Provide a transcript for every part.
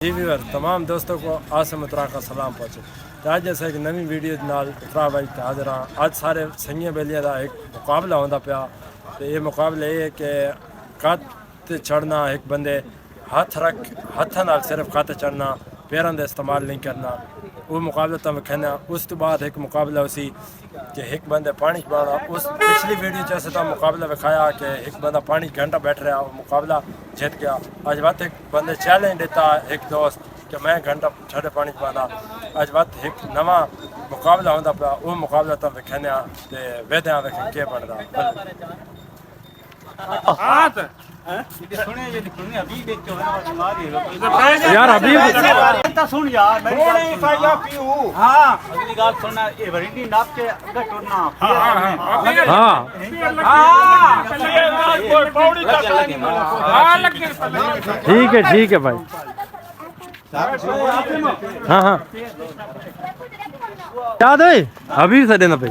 जी viewer तमाम दोस्तों को आसम उतरा का सलाम पहुँचे। तो आज जैसे एक नवी वीडियो नाल उतरा भाई हाजिर हाँ। आज सारे सही बेलियां का एक मुकाबला होंदा पाया। तो ये मुकाबला ये है कि कत चढ़ना, एक बंदे हथ नाल सिर्फ कत चढ़ना, पैरों का इस्तेमाल नहीं करना, वो मुकाबला तुम खेलना। उस तो बाद एक मुकाबला उसी कि एक बंदे पानी पाना। उस पिछली वीडियो जैसे तो मुकाबला दिखाया कि एक बंदा पानी घंटा बैठ रहा, वो मुकाबला जीत गया। आज बात एक बंदे चैलेंज देता एक दोस्त कि मैं घंटा छड़े पानी पाना। आज बात एक नवा मुकाबला होंदा पाया, वो मुकाबला तुम खेलने वेदे के बनता। यार अभी सुन यार अगली गाल सुनना ये वरिंडी नाप के अगर टुरना ठीक है भाई। हाँ हाँ याद है अभी से देना भाई।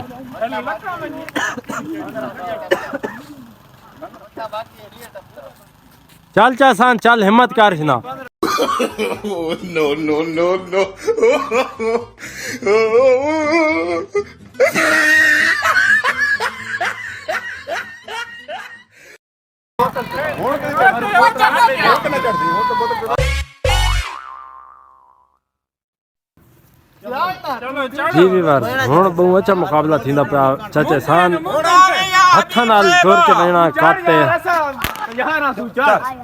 चल चासान चल हिम्मत कर ना। नो नो नो नो जी वीवर हुण बहु अच्छा मुकाबला थींदा पिया। चाचा सान हथ नाल जोर के वणा काटे।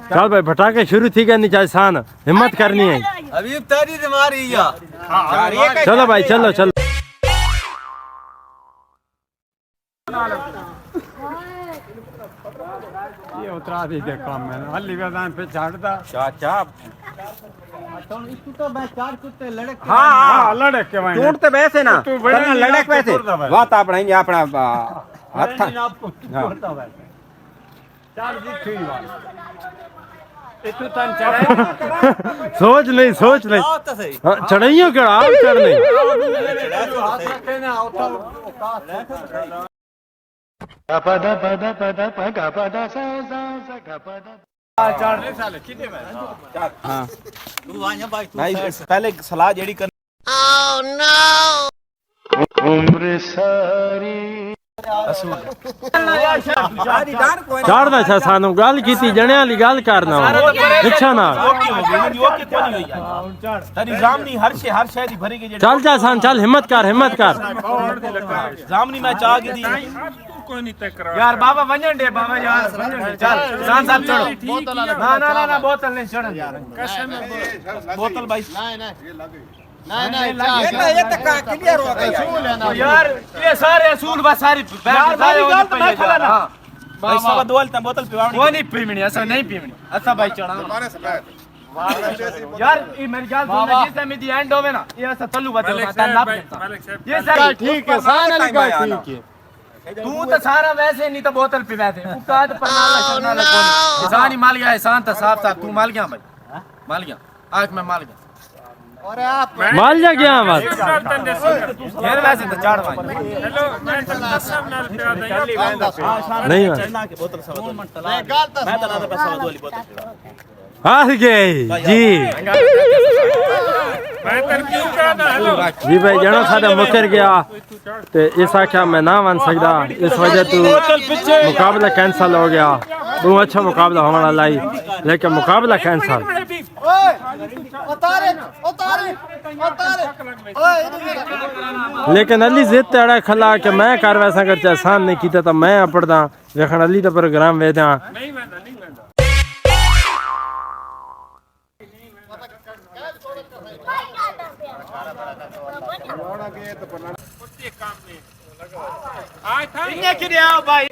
चल भाई भटाके शुरू थी गए। चाचा सान हिम्मत करनी है अभी तारी मारी या चलो भाई चलो चलो। ये उतरा दी दे काम में हल्ली वेदान पे छाड़दा चाचा इसको तो मैं चार कुत्ते लड़क हां लड़क के भाई टूटते वैसे ना करना लड़क वैसे बात अपना ही अपना हथ आपको छोड़ता है चार जी थी बात इतु तन चढ़े सोच नहीं चढ़ाइयो के आप कर नहीं हाथ रखे ना होता भाई पहले सलाह जेड़ी कर उम्र सारी चढ़दा छा सानू गल कीती जणिया वाली गल करना अच्छा ना तेरी जामनी हर शे दी भरी के चल जा सान चल हिम्मत कर जामनी मैं चाह के दी यार बाबा वंजन दे बाबा यार चल सान साहब चढ़ो ना बोतल नहीं चढ़ो यार बोतल भाई नहीं ये तो क्लियर हो गया यार ये सारे असूल बस सारी सारे मैं खड़ा ना भाई सब दोलता बोतल पिवानी वो नहीं पीमणी ऐसा नहीं पीमणी अच्छा भाई चढ़ा यार ये मेरी गाल सुन जिस टाइम दी एंड होवे ना ये ऐसा चलू बता ना ये सर ठीक है सान वाली का ठीक है तू तो सारा वैसे नहीं तो बोतल पिवा दे उकाद पर नाला शरना ले कोनी इंसान ही माल गया इंसान तो साफ तू माल गया भाई माल गया आंख में माल गया और आप माल जा गया बस यार वैसे तो चढ़ भाई हेलो मैं सब नाल पिया दे नहीं चढ़ना के बोतल सब मैं तो ना तो पैसा वाली बोतल हार गए जी मैं तरकीब कर दा हेलो जी भाई जणो साडा मुकर गया ते इस आख्या मैं ना मान सकदा इस वजह तू मुकाबला कैंसिल हो गया। बहुत अच्छा मुकाबला होने लाई लेकिन मुकाबला कैंसिल। लेकिन अली जिद अड़ा खला कि मैं कर वैसा कर चाहे आसान नहीं किया तो मैं पढ़दा वेखण अली तो प्रोग्राम वेदा नहीं वेंदा आज था इन्ने की आओ भाई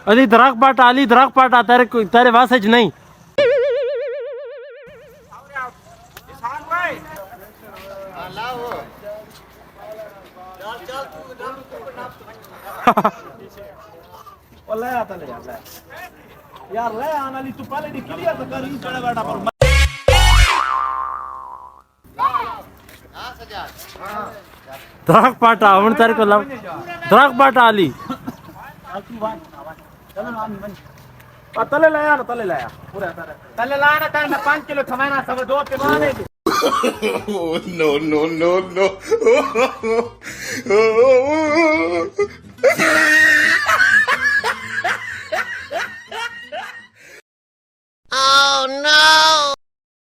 अली दरख पाटा तेरे वास्ते नहीं यार ले आना ली तू पहले दी क्लियर तो कर ही चढ़े बैठा पर दरख पाटा हूं तेरे को दरख पाटा आली और तले लाया ना तले लाया पूरा तले लाया ना तले 5 किलो खवाना सब दो पे माने Oh, no, no, no, no.